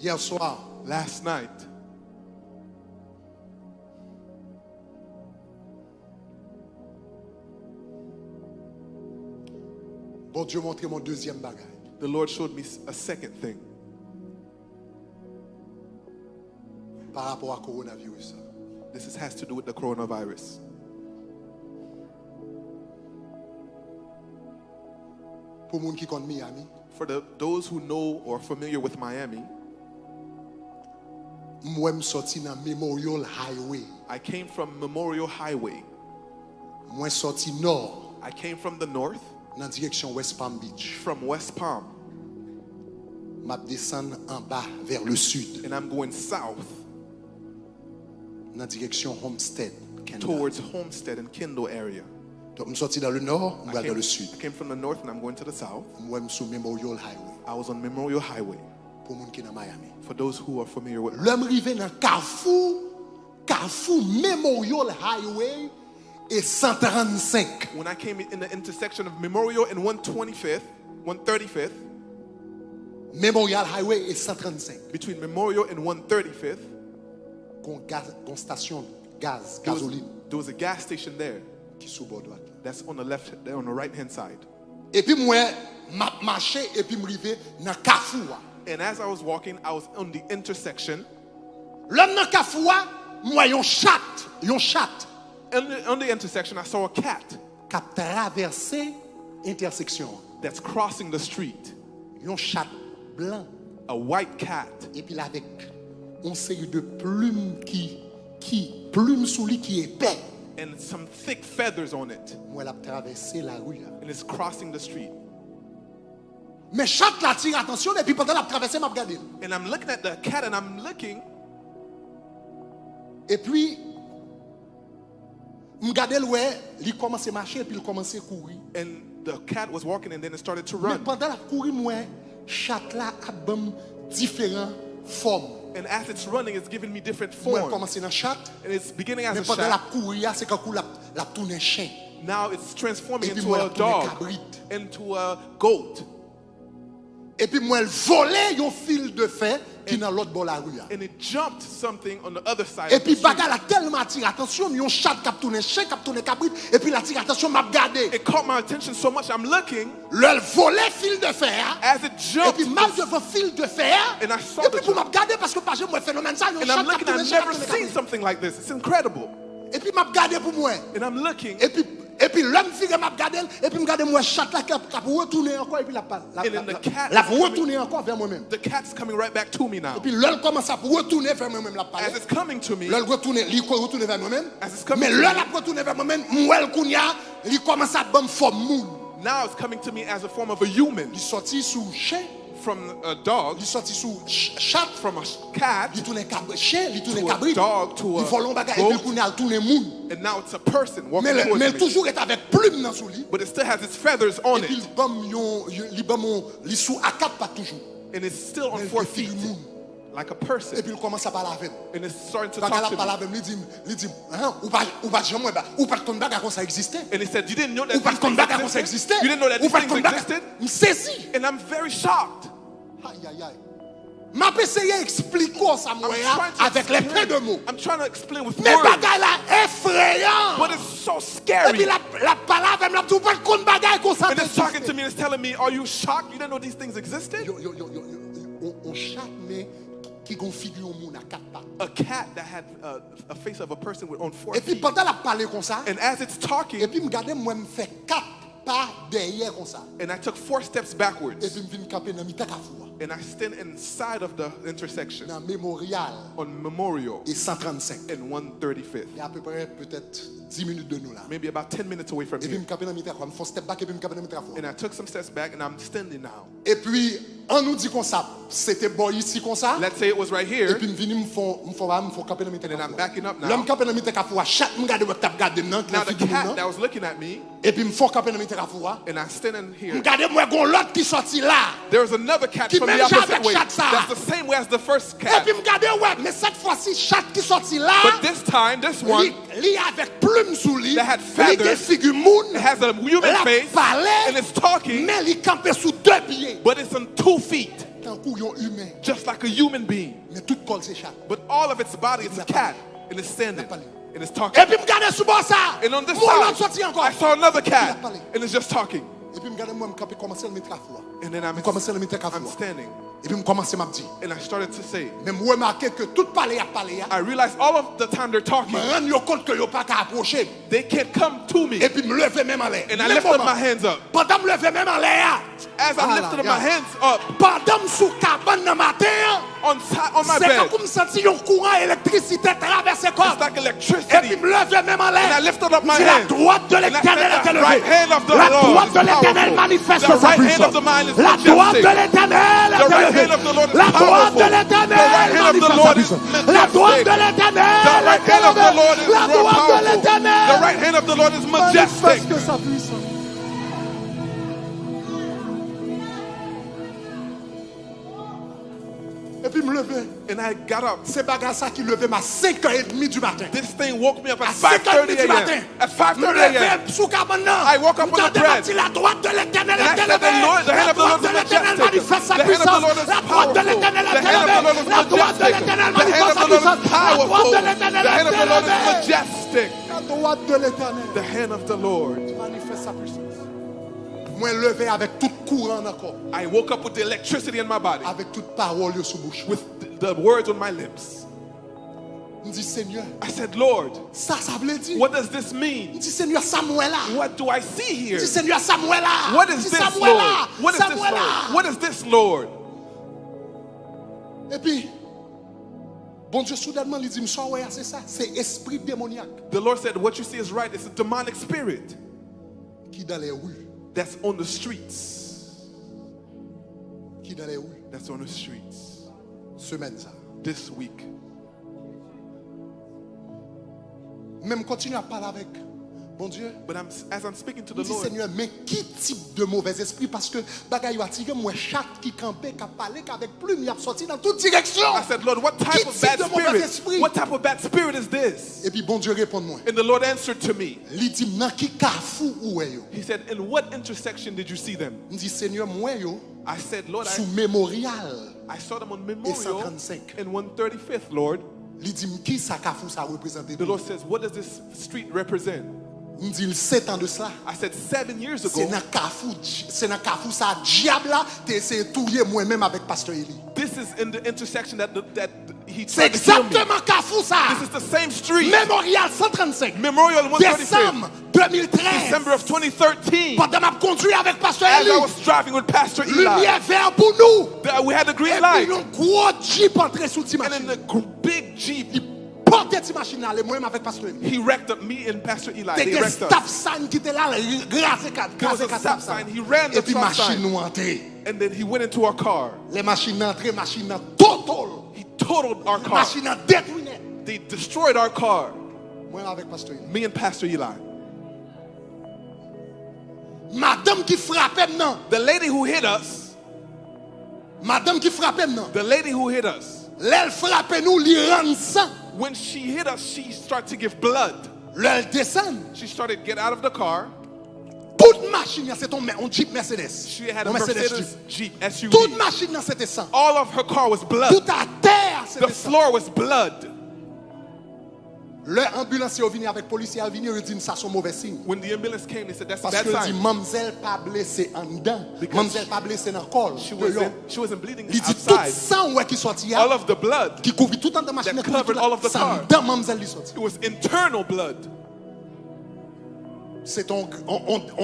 Hier soir, last night, bon Dieu montre mon deuxième bagage. the Lord showed me a second thing Par rapport à coronavirus. This has to do with the coronavirus. Pour moun qui connaît Miami, For those who know or are familiar with Miami, moi me sorti dans Memorial Highway. I came from Memorial Highway. Moi sorti nord I came from the north, dans direction West Palm Beach. from West Palm, M'a descendre en bas vers le sud and I'm going south dans direction Homestead. Kendall. towards Homestead and Kendall area. Donc me sorti dans le nord, I moi dans le sud. came from the north and I'm going to the south. Moi me sur Memorial Highway I was on Memorial Highway. pour moun qui dans Miami. For those who are familiar with, L'homme rivé dans Carrefour Memorial Highway et 135. when I came in the intersection of Memorial and 125th, 135th, Memorial Highway et 135. between Memorial and 135th, Con station gaz, there was, gasoline there was a gas station there. qui sous bord droite. That's on the left, there on the right hand side. Et puis moi m'a marché et puis me rivé dans Carrefour. And as I was walking, I was on the intersection. L'homme dans Carrefour, moi yon chat. On the intersection, I saw a cat Qui a traversé intersection. that's crossing the street. Yon chat blanc A white cat. et puis là avec une série de plumes plumes sous lui qui épais. And some thick feathers on it. Moi l'a traversé la rue là. And it's crossing the street. Mais chat là tire attention et puis pendant la traversée m'a regardé. And I'm looking at the cat and I'm looking. Et puis me regarder ouais, il commence à marcher et puis il commence à courir. And the cat was walking and then it started to Mais run. pendant la courir moi chat là a bon différentes formes. And as it's running, it's giving me different Moi forms. commencer dans chat. And it's beginning as Mais a pendant la chat. courir c'est quand la tourne chien. Now it's transforming Et puis into moi la a tourne dog, cabrit. into a goat. Et puis moi elle volait un fil de fer qui dans l'autre bord la rue. And it jumped something on the other side. Et of the puis street. bagarre a tellement attiré attention, un chat qui a tourné chien, qui a tourné cabrit et puis l'attire attention m'a regardé. It caught my attention so much, I'm looking. Le volait fil de fer. As it Et jumped, puis mal devant fil de fer. And I saw Et the puis pour jump. m'a regardé parce que pas j'ai moi phénomène ça, un and chat I'm qui a looking, tourné I've chien, qui a never tourné seen cabrit. something like this. It's incredible. Et puis m'a regardé pour moi. And I'm looking, Et puis l'homme figure m'a regardé et puis m'a regardé moi chat là qui a retourner encore et puis la retourner encore vers moi-même. the cat's coming right back to me now. Et puis l'homme commence à retourner vers moi-même la As it's coming to me, l'homme retourner vers moi-même. As it's coming Mais to l'homme me. a retourné vers moi-même, moi le kounya, il commence à bombe forme moule. now it's coming to me as a form of a human. Il sorti sous chien, From a dog, il sorti sous chat, from a cat, il tourne chien, il tourne to a cabrit. dog, to Il a vole un bagage et puis le goat, kounya tourne moule. and now it's a person walking Mais towards mais me. toujours est avec plume dans sous lui. But it still has its feathers on Et puis it. il bombe il sous à quatre pas toujours. And it's still on Mais 4 il fait feet, du moule. like a Et person. puis il commence à parler avec. And it's starting to Quand talk il to parle me. avec lui, il dit, hein, ou pas jamais, ou pas ton bagage comme ça existait. And he said, you didn't know that Ou pas these ton things bagage comme ça existed? existait. You didn't know that Ou these pas things ton bagage. existed? Me saisi. And I'm very shocked. Aïe, aïe, aïe. M'a essayé d'expliquer ça moi trying to avec les peu de mots. I'm trying to explain with Mais words. bagage là effrayant. But it's so Et scary. puis la parole elle m'a dit pas de bagage comme ça. And it's talking to me and it's telling me, are you shocked? You didn't know these things existed? On chat mais qui configure au monde à quatre pattes. A cat that had a face of a person with on 4 Et puis feet. pendant la parler comme ça, And as it's et talking, puis me garder moi me fait quatre pas derrière comme ça. and I took 4 steps Et backwards, puis me vinn camper dans mi Carrefour. and I stand inside of the intersection Dans Mémorial on Memorial et 135. and 135th, Il y a à peu près peut-être 10 minutes de nous là. maybe about 10 minutes away from Et puis here. me camper dans mi Carrefour, me faut step back et puis me camper dans mi Carrefour. And I took some steps back, and I'm standing now. Et puis on nous dit comme ça, c'était bon ici comme ça. Let's say it was right Et here, puis me vinn me faut camper dans mi and then I'm Carrefour. backing up L'homme now. camper dans mi Carrefour, chaque me garde tap garde nan, Now the cat that was looking at me, et puis me faut camper dans mi Carrefour. and I'm standing here. Regardez moi gon l'autre qui sorti là. There's another cat Qui from the même genre opposite avec way. chat ça. That's the same way as the first Et cat. puis me garder ouais, mais cette fois-ci chat qui sorti là. But this time, this one, Li avec plume sous lui. That had Li feathers. des figure moun. it has a human La face, parler. and it's talking, Mais il campait sous deux pieds. but it's on 2 feet. Tant qu'on humain. Just like a human being. Mais tout corps c'est chat. But all of its body is a cat. And it's standing. And it's talking. Et puis m'garder sous bord ça. And on this side, I saw another cat. And it's just talking. Et puis m'garder moi m'camper commencer à mettre à fou. And then I'm standing. Et puis m'commencer m'a dit. And I started to say. Mais moi remarqué que tout parler à parler. I realized all of the time they're talking. Me rendre compte que yo pas qu'à approcher. They can't come to me. Et puis me lever même en l'air. And I lifted my hands up. Pendant me lever même en l'air. As I lifted my hands up. Pendant sous cabane dans matin. On my bed. C'est comme senti un courant électricité traverser corps. It's like electricity. Et puis me lever même en l'air. And I lifted up my La hands. droite de l'Éternel est élevée. Right hand of the La Lord droite is de l'Éternel powerful. manifeste The sa right hand puissance. of the mind is La droite de majestic. l'Éternel The est right élevée. hand of the Lord is La droite de powerful. l'Éternel The right hand of the manifeste Lord sa is puissance. La droite de majestic. l'Éternel The right est hand of the Lord élevée. is La real droite de powerful. The l'Éternel right hand of the Lord is majestic. manifeste sa puissance. Et puis me lever. And I got up. C'est bagarre ça qui levait ma 5h30 du matin. This thing woke me up at À 5h30 5:30 du matin. a.m. At 5:30 a.m. Sous cabane là. I woke up with a bread. La droite de l'Éternel And I est said, élevée. the hand of the Lord is de l'Éternel majestic. manifeste sa The hand of the puissance. Lord is La droite de powerful. l'Éternel The est hand of the Lord élevée. is La droite de majestic. l'Éternel The hand manifeste of sa the Lord puissance. is La droite powerful. de l'Éternel The hand of the Lord est is élevée. majestic. La droite de l'Éternel The hand of the Lord. manifeste sa puissance. Moi levé avec tout courant dans le corps. I woke up with the electricity in my body. Avec toute parole sous bouche. With the words on my lips. Je dis Seigneur. I said, Lord, Ça veut dire. what does this mean? Je dis Seigneur Samuel là. What do I see here? Je dis Seigneur Samuel là. What is this, Samuel Lord? là. What is this, Samuel Lord? là. What is this, Lord? Et puis, bon Dieu soudainement il dit, m'sois ouais, c'est ça, c'est esprit démoniaque The Lord said, what you see is right. It's a demonic spirit qui dans les rues, that's on the streets. qui dans les rues, That's on the streets. semaine ça. This week. Même continue à parler avec bon Dieu. But as I'm speaking to Je the dis Lord, Seigneur, mais qui type de mauvais esprit parce que bagaille a tiré moi chaque qui campait qui a parlé qu'avec plume il a sorti dans toute direction. I said, Lord, what type of bad spirit? What type of bad spirit is this? Et puis bon Dieu répond moi. And the Lord answered to me. Il dit nan qui kafou ou yo. He said, in what intersection did you see them? Je dis Seigneur moi yo I said, Lord, sous mémorial. I saw them on Memorial 135. and 135th, Lord. Il dit qui ça kafou ça représente. The Lord says, what does this street represent? Il dit 7 ans de cela. I said 7 years ago. C'est dans kafou ça diable là t'es essayé touiller moi-même avec Pasteur Eli. This is in the intersection that he C'est tried to kill me. exactement kafou ça. This is the same street. Mémorial 135. Memorial 135th. Décembre 2013. December of 2013. Pendant m'a conduit avec Pasteur As Eli. I was driving with Pastor Eli, Lumière vert pour nous. we had the green Et light. puis un gros jeep entré sous la And in machine. the big Jeep, Porte cette machine là, moi-même avec Pasteur Eli. he wrecked up me and Pastor Eli. T'es They des wrecked stop us. sign qui était là, grâce There was a stop sign. He ran the et puis stop machine sign. nous entrée. And then he went into our car. Les machines entrées, machine total. He totaled our car. Machine détruite. They destroyed our car. Moi avec Pasteur Eli. Me and Pastor Eli. Madame qui frappait maintenant. The lady who hit us, Madame qui frappait maintenant. the lady who hit us, L'elle frappait nous, li rend sang. when she hit us, she started to give blood. L'elle descend. She started to get out of the car. Toute machine, c'est un Jeep Mercedes. She had a Un Mercedes Jeep SUV. Toute machine, c'était sang. All of her car was blood. Tout à terre, The c'était sang. floor was blood. Le ambulancier est venu avec policier, il venu, il dit ça, c'est un mauvais signe. When the ambulance came, they said that's a Parce bad que dit, sign. mademoiselle pas blessée en dedans. Because Mademoiselle pas blessée dans le col. She wasn't bleeding Il dit tout outside. sang ouais, qui sortit, All of the blood, qui couvre tout en de machine, that covered all of the car. dans mademoiselle qui sortit. it was internal blood. C'est un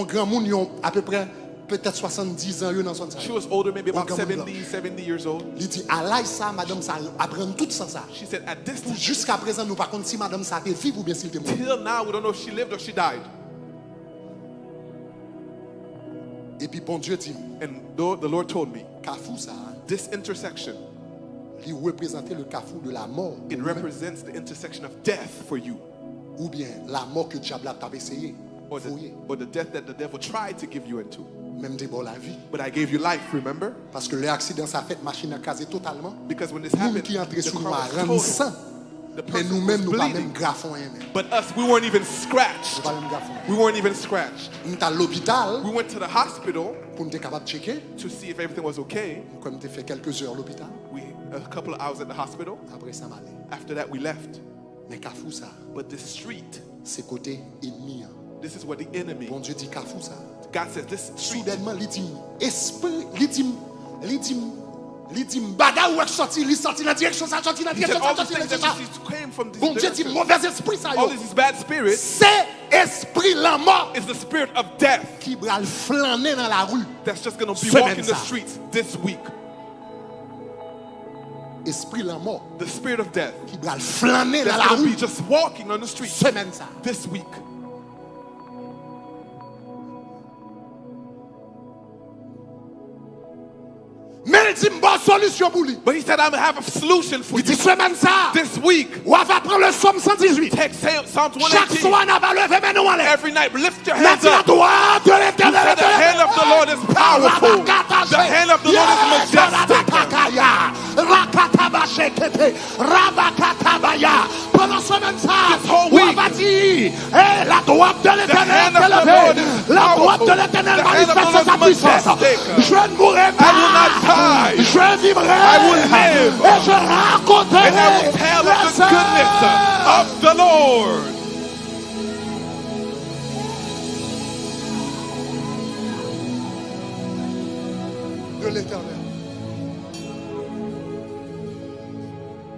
grand monde, ils ont à peu près peut-être 70 ans dans son She was older, maybe about Oh, come on, 70 years old. Il dit, à l'âge ça, madame, ça apprend tout sans ça. She said, at this time, Jusqu'à présent, nous par contre, si madame ça était vive ou bien s'il était mort. till now, we don't know if she lived or she died. Et puis, bon Dieu dit, And the Lord told me, Kafou ça, this intersection, il représentait le Kafou de la mort. it represents the intersection of death for you. Ou bien la mort que diable t'avait essayé. Or the death that the devil tried to give you into. Même des la vie. But I gave you life, remember? Parce que l'accident ça fait machine à caser totalement. Because when this Moun happened, qui entre the sous car moi was rend total. sang. The Mais person nous-mêmes, was nous pas même bleeding. grafons. But us, we weren't even scratched. Nous pas même grafons. We weren't even scratched. Nous sommes à l'hôpital We went to the hospital pour nous être capable de checker. to see if everything was okay. Comme nous avons fait quelques heures à l'hôpital. A couple of hours at the hospital. Après ça, m'allait. After that, we left. Mais Kafou ça, But this street, c'est côté ennemi. this is what the enemy. Bon Dieu dit Kafou ça. God says this street. Soudainement, il dit esprit, il dit baga ou sorti, il sorti dans la direction ça, sorti dans la He said direction all ça, these sorti dans things la that direction ça. came from these Bon Dieu dit directions. mauvais esprit ça All yo. these bad spirits C'est esprit Lanmò is the spirit of death qui va flâner dans la rue. that's just going to be Semaine walking the ça. streets this week. Esprit Lanmò The spirit of death qui va flâner dans la that's going to rue. be just walking on the streets Semaine ça. this week. Mais il dit bonne solution pour lui. But he said, I'm going to have a solution for Il dit you semaine ça. this week. On va prendre le psaume 118. Take Psalms Chaque 118 soir, on va lever mes noms en l'air. every night. Lift your La hands up. droite de You l'Éternel said the hand of the Lord is powerful. The hand of the Lord is majestic. Pendant semaine ça, This whole on week, va dire, la droite de l'Éternel hand of est the élevée. Lord is La droite de powerful. l'Éternel The hand of the manifeste Lord sa is puissance. majestic. Je ne mourrai I will not pas. die. Je vivrai. I will live. Et je raconterai And I will tell of the goodness of the Lord. de l'Éternel.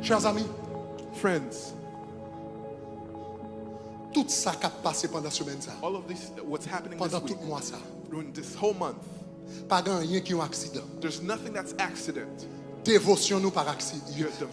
Chers amis, Friends, tout ça qui a passé pendant ce semaine, ça, all of this, what's happening this pendant week, tout mois, ça, during this whole month, pas grand rien qui est un accident. there's nothing that's accident. Dévotion nous par accident.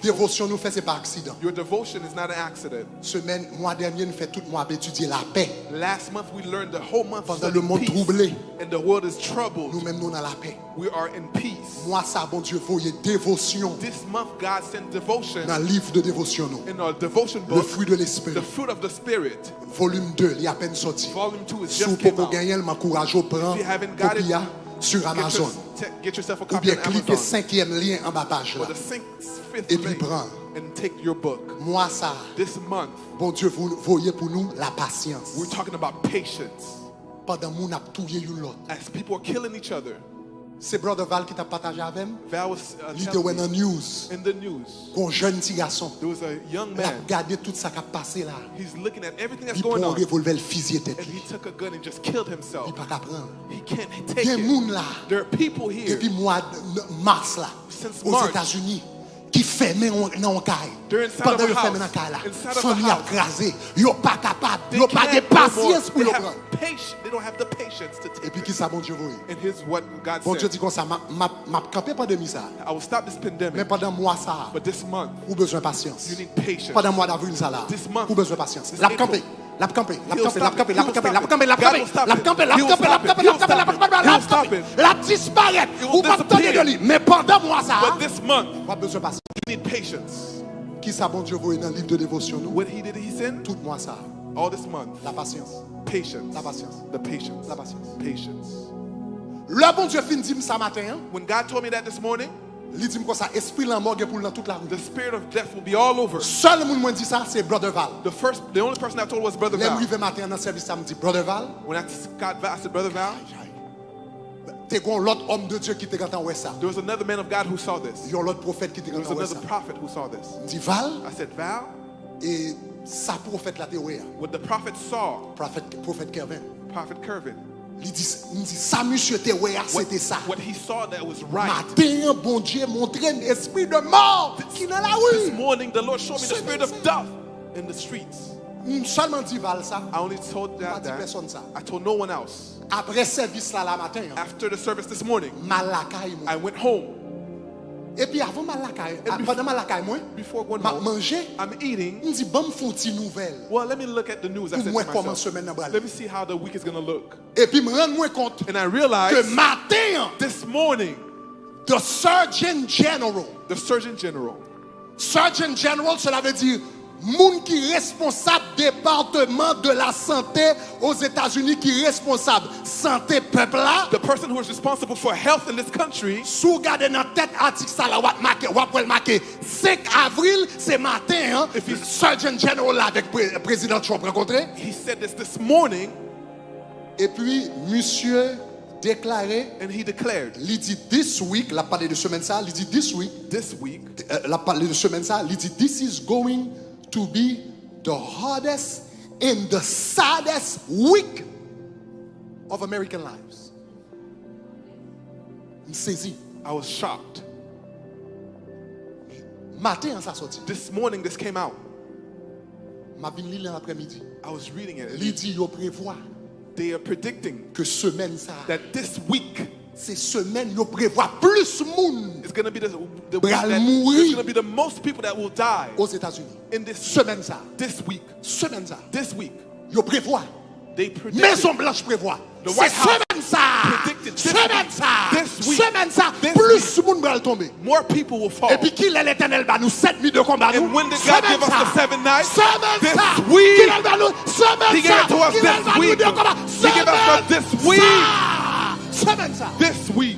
Dévotion nous fait c'est par accident. Your devotion is not an accident. Semaine, mois dernier, nous fait tout mois étudier la paix. Last month we learned the whole month Pendant le monde peace, troublé, and the world is troubled. nous-mêmes nous dans la paix. We are in peace. Moi ça, bon Dieu, voyez dévotion This month God sent devotion dans le livre de dévotion nous. in our devotion Le book, fruit de l'esprit, the fruit of the Spirit. volume 2, il y a à peine sorti. Volume 2 is Si vous just came pouvez out. gagner, m'encourage au prendre If you haven't got copie it, sur Amazon. Get yourself a Ou copy bien on cliquez Amazon. 5e lien en bas page là. Or the fifth Et puis link, prends. and take your book. Moi ça, This month bon Dieu, vous voyez pour nous la patience. we're talking about patience. Pendant que nous avons touillé une l'autre. As people are killing each other. C'est Brother Val qui t'a partagé avec moi. Val was Il était telling dans me news. in the news, Un jeune petit garçon. there was a young Il a man. regardé tout ça qui a passé là. He's looking at everything that's Il prend going un on, revolver, le fusil tête. and he took a gun and just killed Il himself. ne peut pas prendre. He can't Il y take a des it. gens là, There are people here depuis mois de mars là, Since aux March, États-Unis, qui ferment dans un caille. They're inside Pendant of a qu'ils ferment house. dans un caille là, Inside of a famille a house. crasé. Ils ne sont pas capables. Ils They n'ont pas de can't no more. patience pour They le have prendre. patience. They don't have the patience to Et take puis it. qui ça, bon Dieu, voyez. And here's what God Bon Dieu said. dit comme ça, m'a campé pandémie ça. I will stop this Mais pandemic, pendant mois ça, but this month ou besoin de patience. you need patience. Pendant mois d'avril ça là, This month, ou besoin de patience. this La April, campé, la campé, la He'll campé, la stop campé, it. la He'll campé, stop la it. campé, la God campé, will stop la it. campé, la He'll campé, la stop it. campé, He'll la campé, stop it. la He'll stop campé, it. la disparaît. It will Ou pas disappear. de lui. Mais pendant mois ça, But this month, pas besoin de patience. you need patience. Qui ça, bon Dieu, voyez dans le livre de dévotion nous? What he did, he sinned Tout mois ça, all this month. la patience, Patience. la patience, The patience. la patience. Patience. Le bon Dieu fin dit ça matin, hein? When God told me that this morning, Il dit comme ça, esprit Lanmò pour dans toute la rue. the spirit of death will be all over. Seul monde dit ça, c'est Brother Val. The only person I told was Brother L'aime Val. arrivé matin dans le service samedi, Brother Val. When I got Val, I said, Brother Val, T'es un l'autre homme de Dieu qui te quand ça. there was another man of God who saw this. Il y a l'autre prophète qui te There was quand ça. another prophet who saw this. Il dit Val I said, Val, et sa prophète la théorie. what the prophet saw, Prophète Kevin. Prophet Kervin, Il dit ça monsieur théorie c'était ça. what he saw that was right. Matin bon Dieu montré un esprit de mort qui dans la This rue. morning, the Lord showed me the spirit of death in the streets. Seulement dit Val ça. I only told Pas that, dit personne ça. I told no one else. Après service là la matin, After the service this morning, malakay moi. I went home. Et puis avant malakay, And pendant malakay moi, Before going m'a home, manger. I'm eating. Il dit bon font une nouvelle. Well, let me look at the news. I Pour said moi to comment myself, semaine n'a let me see how the week is going to look. Et puis me rendre moi compte And I que realized matin this morning, the Surgeon General. the Surgeon General, Surgeon General, cela veut dire Moun qui responsable département de la santé aux États-Unis qui responsable santé peuple là. The person who is responsible for health in this country. Sous garder dans tête article ça là marqué 5 avril c'est matin hein. Surgeon General là avec président Trump rencontré. He said this morning. Et puis monsieur déclaré, and he declared, il dit this week, la parlé de semaine ça, il dit this week, la parlé de semaine ça, il dit this is going to be the hardest and the saddest week of American lives. Je saisi. I was shocked. Matin ça sorti. This morning this came out. Ma vinn li l'après-midi. I was reading it. Il dit yo prévoit. They are predicting que semaine ça, that this week, ces semaines yo prévoit plus moun. It's going to be the week that there's going to be the most people that will die aux États-Unis. In this semaine ça. This week. Semaine ça. This week. Yo prévoit. They predicted. Maison Blanche prévoit. The White House semaine ça. Predicted Semaine ça. This week. Semaine ça. Plus moun va tomber. More people will fall. Et puis qui l'Éternel va nous 7 nuits de combat nous. And when did God give us the 7 nights? This week. Qui va nous semaine He gave it to us this week. He gave us this week. Semaine ça. This week.